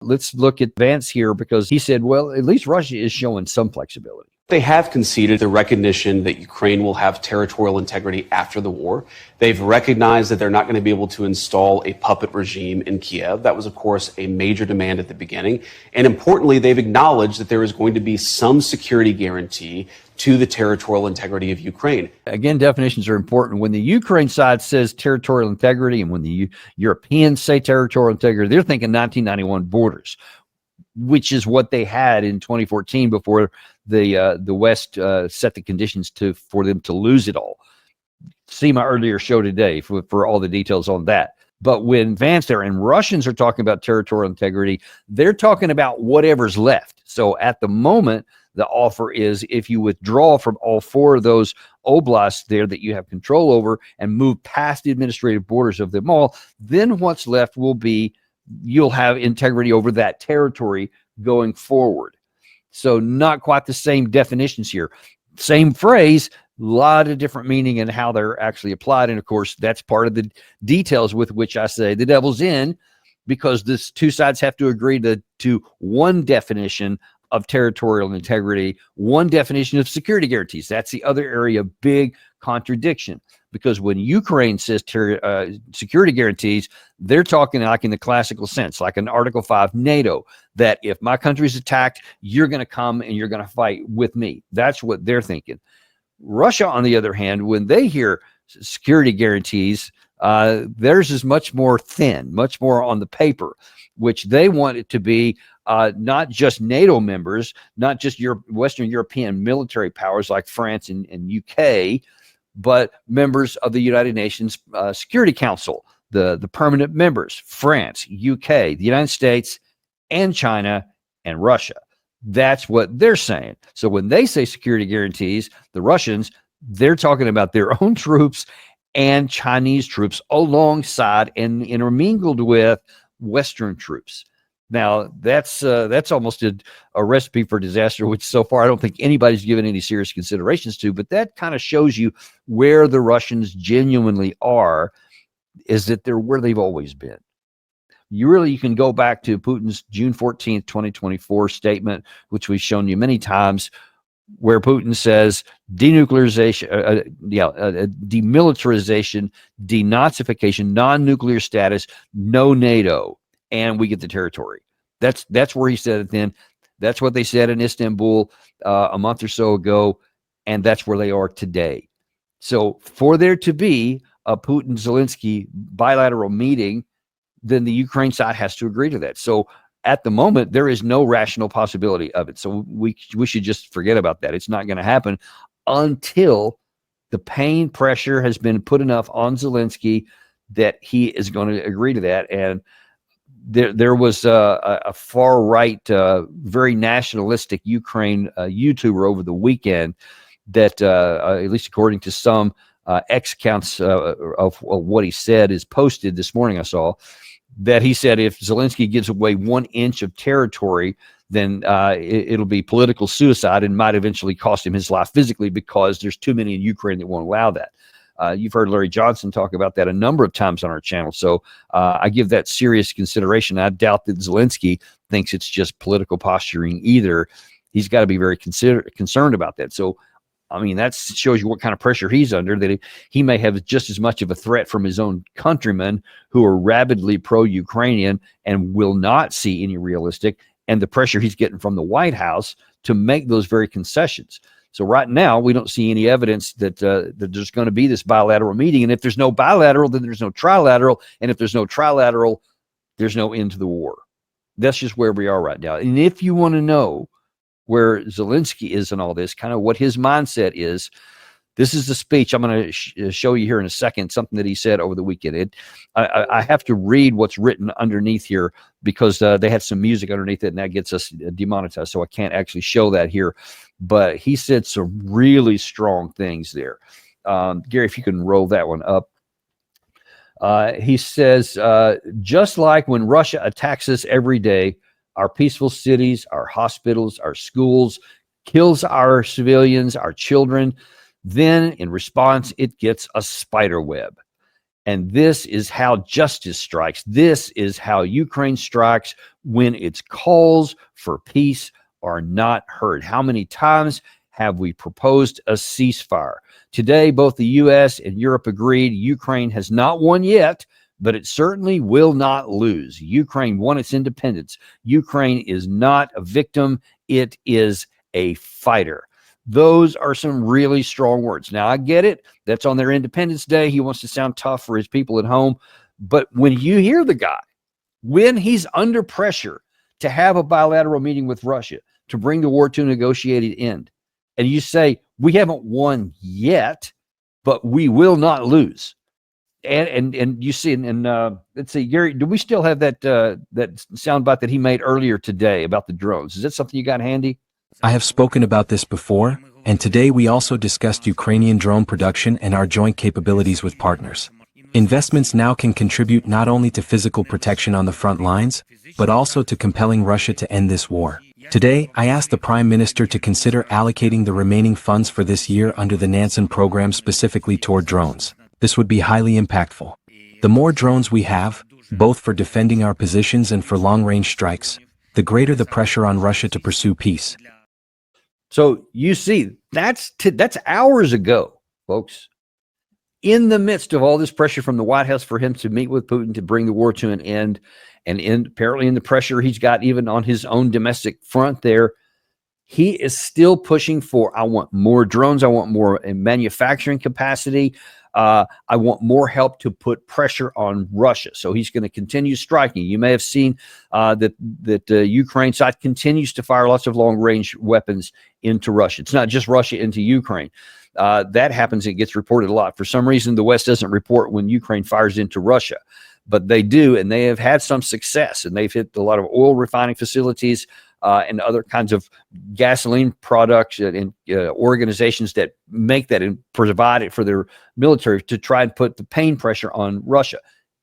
Let's look at Vance here, because he said, well, at least Russia is showing some flexibility. They have conceded the recognition that Ukraine will have territorial integrity after the war. They've recognized that they're not going to be able to install a puppet regime in Kiev. That was, of course, a major demand at the beginning. And importantly, they've acknowledged that there is going to be some security guarantee to the territorial integrity of Ukraine. Again, definitions are important. When the Ukraine side says territorial integrity and when the Europeans say territorial integrity, they're thinking 1991 borders, which is what they had in 2014 before the West set the conditions for them to lose it all. See my earlier show today for all the details on that. But when Vance there and Russians are talking about territorial integrity, they're talking about whatever's left. So at the moment, the offer is if you withdraw from all four of those oblasts there that you have control over and move past the administrative borders of them all, then what's left will be you'll have integrity over that territory going forward. So not quite the same definitions here. Same phrase, a lot of different meaning and how they're actually applied. And of course, that's part of the details with which I say the devil's in, because this two sides have to agree to one definition of territorial integrity, one definition of security guarantees. That's the other area of big contradiction, because when Ukraine says security guarantees, they're talking like in the classical sense, like in Article 5 NATO, that if my country is attacked, you're going to come and you're going to fight with me. That's what they're thinking. Russia, on the other hand, when they hear security guarantees, theirs is much more thin, much more on the paper, which they want it to be not just NATO members, not just Western European military powers like France and UK, but members of the United Nations Security Council, the permanent members, France, UK, the United States, and China, and Russia. That's what they're saying. So when they say security guarantees, the Russians, they're talking about their own troops and Chinese troops alongside and intermingled with Western troops. Now, that's almost a recipe for disaster, which so far I don't think anybody's given any serious considerations to, but that kind of shows you where the Russians genuinely are, is that they're where they've always been. You can go back to Putin's June 14th, 2024 statement, which we've shown you many times, where Putin says denuclearization, demilitarization, denazification, non-nuclear status, no NATO, and we get the territory. That's where he said it then. That's what they said in Istanbul a month or so ago, and that's where they are today. So for there to be a Putin-Zelensky bilateral meeting, then the Ukraine side has to agree to that. So at the moment, there is no rational possibility of it. So we should just forget about that. It's not going to happen until the pain pressure has been put enough on Zelensky that he is going to agree to that. And there was a far right, very nationalistic Ukraine YouTuber over the weekend that, at least according to some X accounts of what he said, is posted this morning. I saw that he said if Zelensky gives away 1 inch of territory, then it'll be political suicide and might eventually cost him his life physically, because there's too many in Ukraine that won't allow that. You've heard Larry Johnson talk about that a number of times on our channel. So I give that serious consideration. I doubt that Zelensky thinks it's just political posturing either. He's got to be very concerned about that. So, I mean, that shows you what kind of pressure he's under, that he may have just as much of a threat from his own countrymen who are rabidly pro-Ukrainian and will not see any realistic, and the pressure he's getting from the White House to make those very concessions. So right now, we don't see any evidence that there's going to be this bilateral meeting. And if there's no bilateral, then there's no trilateral. And if there's no trilateral, there's no end to the war. That's just where we are right now. And if you want to know where Zelensky is in all this, kind of what his mindset is, this is the speech I'm going to show you here in a second, something that he said over the weekend. I have to read what's written underneath here, because they had some music underneath it, and that gets us demonetized, so I can't actually show that here. But he said some really strong things there. Gary, if you can roll that one up. He says, just like when Russia attacks us every day, our peaceful cities, our hospitals, our schools, kills our civilians, our children, then in response, it gets a spider web. And this is how justice strikes. This is how Ukraine strikes when its calls for peace are not heard. How many times have we proposed a ceasefire? Today, both the U.S. and Europe agreed Ukraine has not won yet, but it certainly will not lose. Ukraine won its independence. Ukraine is not a victim. It is a fighter. Those are some really strong words. Now, I get it. That's on their Independence Day. He wants to sound tough for his people at home. But when you hear the guy, when he's under pressure to have a bilateral meeting with Russia to bring the war to a negotiated end, and you say, we haven't won yet, but we will not lose. And you see, and let's see, Gary, do we still have that soundbite that he made earlier today about the drones? Is that something you got handy? I have spoken about this before, and today we also discussed Ukrainian drone production and our joint capabilities with partners. Investments now can contribute not only to physical protection on the front lines, but also to compelling Russia to end this war. Today, I asked the Prime Minister to consider allocating the remaining funds for this year under the Nansen program specifically toward drones. This would be highly impactful. The more drones we have, both for defending our positions and for long-range strikes, the greater the pressure on Russia to pursue peace. So you see, that's hours ago, folks. In the midst of all this pressure from the White House for him to meet with Putin to bring the war to an end, and apparently in the pressure he's got even on his own domestic front there, he is still pushing for, I want more drones, I want more manufacturing capacity, I want more help to put pressure on Russia. So he's going to continue striking. You may have seen that Ukraine side continues to fire lots of long-range weapons into Russia. It's not just Russia into Ukraine. That happens. It gets reported a lot. For some reason, the West doesn't report when Ukraine fires into Russia, but they do, and they have had some success, and they've hit a lot of oil refining facilities and other kinds of gasoline products and organizations that make that and provide it for their military to try and put the pain pressure on Russia.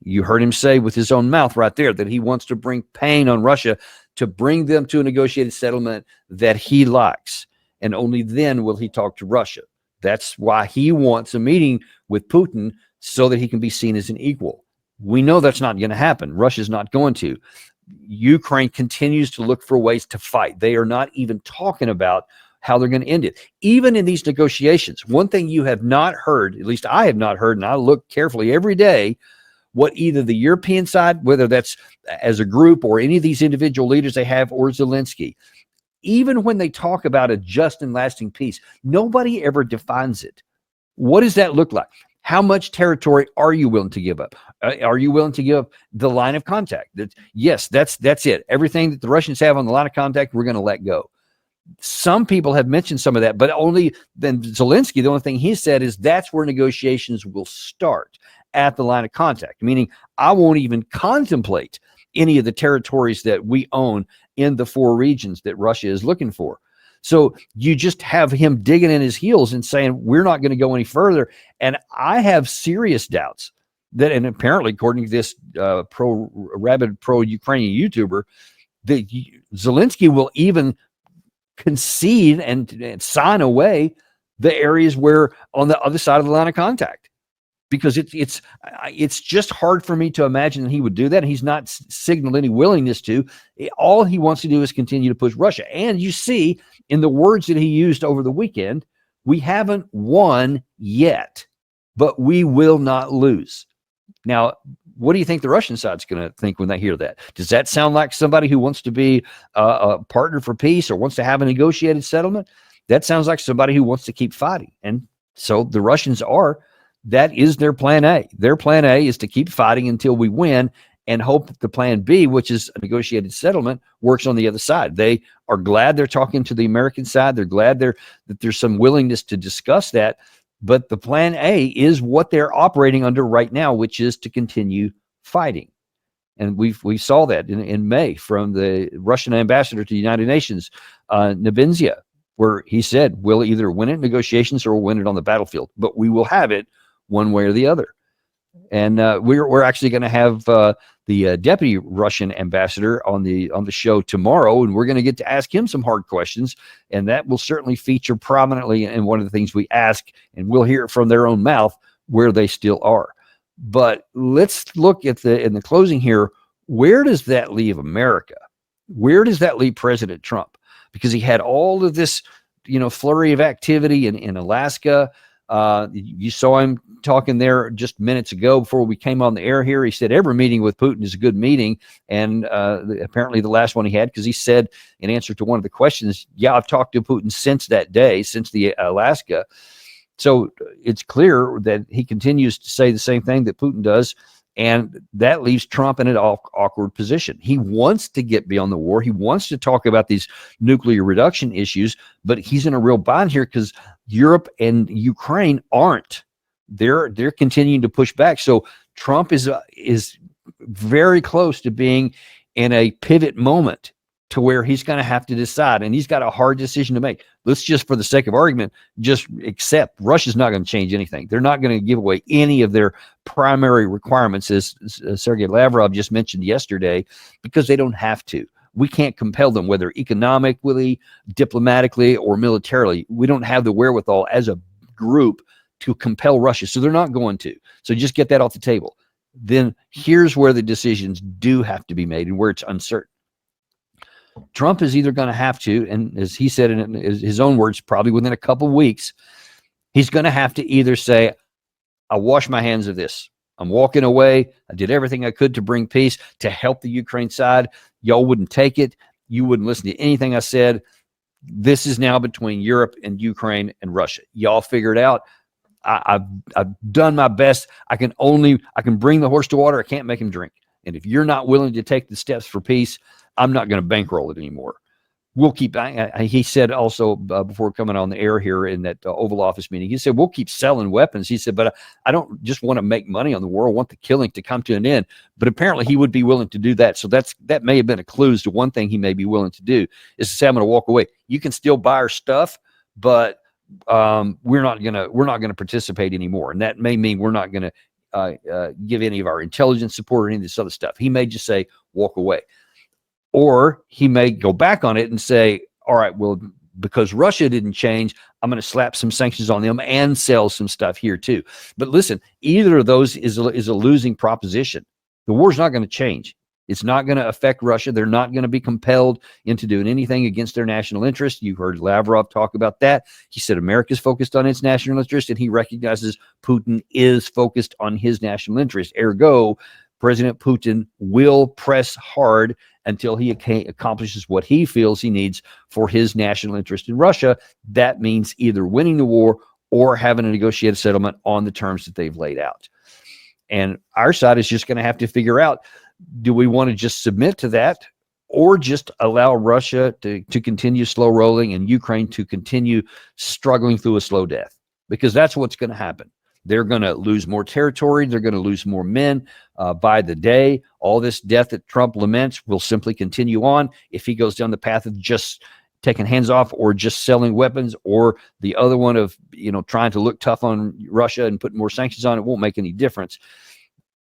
You heard him say with his own mouth right there that he wants to bring pain on Russia to bring them to a negotiated settlement that he likes. And only then will he talk to Russia. That's why he wants a meeting with Putin so that he can be seen as an equal. We know that's not going to happen. Russia's not going to. Ukraine continues to look for ways to fight. They are not even talking about how they're going to end it. Even in these negotiations, one thing you have not heard, at least I have not heard, and I look carefully every day, what either the European side, whether that's as a group or any of these individual leaders they have, or Zelensky, even when they talk about a just and lasting peace, nobody ever defines it. What does that look like? How much territory are you willing to give up? Are you willing to give up the line of contact? Yes, that's it. Everything that the Russians have on the line of contact, we're going to let go. Some people have mentioned some of that, but only then Zelensky, the only thing he said is that's where negotiations will start, at the line of contact, meaning I won't even contemplate any of the territories that we own in the 4 regions that Russia is looking for. So you just have him digging in his heels and saying, we're not going to go any further. And I have serious doubts that, and apparently according to this rabid pro-Ukrainian YouTuber, that Zelensky will even concede and sign away the areas where on the other side of the line of contact. Because it's just hard for me to imagine that he would do that. He's not signaled any willingness to. All he wants to do is continue to push Russia. And you see in the words that he used over the weekend, we haven't won yet, but we will not lose. Now, what do you think the Russian side's going to think when they hear that? Does that sound like somebody who wants to be a partner for peace or wants to have a negotiated settlement? That sounds like somebody who wants to keep fighting. And so the Russians are. That is their plan A. Their plan A is to keep fighting until we win and hope that the plan B, which is a negotiated settlement, works on the other side. They are glad they're talking to the American side. They're glad that there's some willingness to discuss that. But the plan A is what they're operating under right now, which is to continue fighting. And we saw that in May from the Russian ambassador to the United Nations, Nebenzia, where he said, we'll either win it in negotiations or we'll win it on the battlefield, but we will have it one way or the other. And we're actually going to have the deputy Russian ambassador on the show tomorrow, and we're going to get to ask him some hard questions, and that will certainly feature prominently in one of the things we ask, and we'll hear it from their own mouth where they still are. But let's look at in the closing here. Where does that leave America? Where does that leave President Trump? Because he had all of this, flurry of activity in Alaska. You saw him talking there just minutes ago before we came on the air here. He said every meeting with Putin is a good meeting. And apparently the last one he had, because he said in answer to one of the questions, yeah, I've talked to Putin since that day, since the Alaska. So it's clear that he continues to say the same thing that Putin does. And that leaves Trump in an awkward position. He wants to get beyond the war. He wants to talk about these nuclear reduction issues, but he's in a real bind here because Europe and Ukraine aren't. They're continuing to push back. So Trump is very close to being in a pivot moment to where he's going to have to decide, and he's got a hard decision to make. Let's just, for the sake of argument, just accept Russia's not going to change anything. They're not going to give away any of their primary requirements, as Sergei Lavrov just mentioned yesterday, because they don't have to. We can't compel them, whether economically, diplomatically, or militarily. We don't have the wherewithal as a group to compel Russia, so they're not going to. So just get that off the table. Then here's where the decisions do have to be made and where it's uncertain. Trump is either going to have to, and as he said in his own words, probably within a couple of weeks, he's going to have to either say, I wash my hands of this. I'm walking away. I did everything I could to bring peace, to help the Ukraine side. Y'all wouldn't take it. You wouldn't listen to anything I said. This is now between Europe and Ukraine and Russia. Y'all figure it out. I've done my best. I can bring the horse to water. I can't make him drink. And if you're not willing to take the steps for peace, I'm not going to bankroll it anymore. We'll keep, he said also before coming on the air here in that Oval Office meeting, he said, we'll keep selling weapons. He said, but I don't just want to make money on the war. I want the killing to come to an end. But apparently he would be willing to do that. So that may have been a clue to one thing he may be willing to do is to say, I'm going to walk away. You can still buy our stuff, but we're not going to participate anymore. And that may mean we're not going to give any of our intelligence support or any of this other stuff. He may just say, walk away. Or he may go back on it and say, all right, well, because Russia didn't change, I'm going to slap some sanctions on them and sell some stuff here too. But listen, either of those is a losing proposition. The war's not going to change. It's not going to affect Russia. They're not going to be compelled into doing anything against their national interest. You heard Lavrov talk about that. He said America's focused on its national interest, and he recognizes Putin is focused on his national interest. Ergo, President Putin will press hard until he accomplishes what he feels he needs for his national interest in Russia. That means either winning the war or having a negotiated settlement on the terms that they've laid out. And our side is just going to have to figure out, do we want to just submit to that or just allow Russia to continue slow rolling and Ukraine to continue struggling through a slow death? Because that's what's going to happen. They're going to lose more territory. They're going to lose more men by the day. All this death that Trump laments will simply continue on if he goes down the path of just taking hands off or just selling weapons, or the other one of, trying to look tough on Russia and put more sanctions on it. Won't make any difference.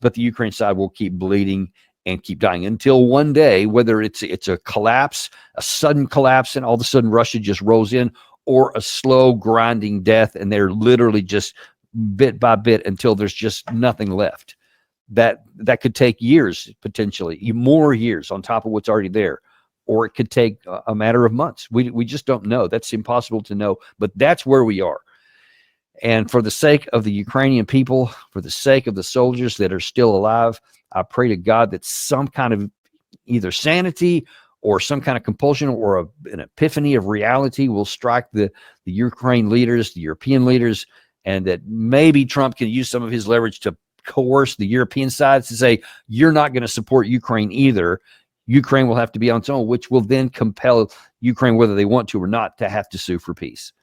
But the Ukraine side will keep bleeding and keep dying until one day, whether it's a collapse, a sudden collapse, and all of a sudden Russia just rolls in, or a slow grinding death, and they're literally just bit by bit until there's just nothing left. That could take years, potentially more years on top of what's already there, or it could take a matter of months. We just don't know. That's impossible to know, but that's where we are. And for the sake of the Ukrainian people, for the sake of the soldiers that are still alive, I pray to God that some kind of either sanity or some kind of compulsion or an epiphany of reality will strike the Ukraine leaders, the European leaders, and that maybe Trump can use some of his leverage to coerce the European sides to say, you're not going to support Ukraine either. Ukraine will have to be on its own, which will then compel Ukraine, whether they want to or not, to have to sue for peace.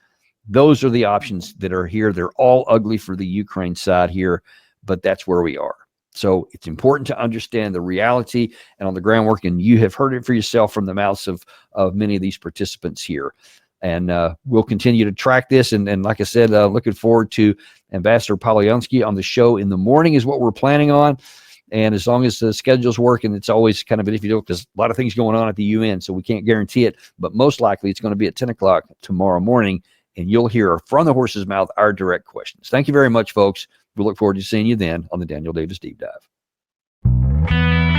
Those are the options that are here. They're all ugly for the Ukraine side here, but that's where we are. So it's important to understand the reality and on the groundwork, and you have heard it for yourself from the mouths of many of these participants here. And we'll continue to track this. And like I said, looking forward to Ambassador Polyansky on the show in the morning is what we're planning on. And as long as the schedule's working, it's always kind of an iffy deal because a lot of things going on at the UN, so we can't guarantee it. But most likely it's going to be at 10 o'clock tomorrow morning, and you'll hear from the horse's mouth our direct questions. Thank you very much, folks. We look forward to seeing you then on the Daniel Davis Deep Dive.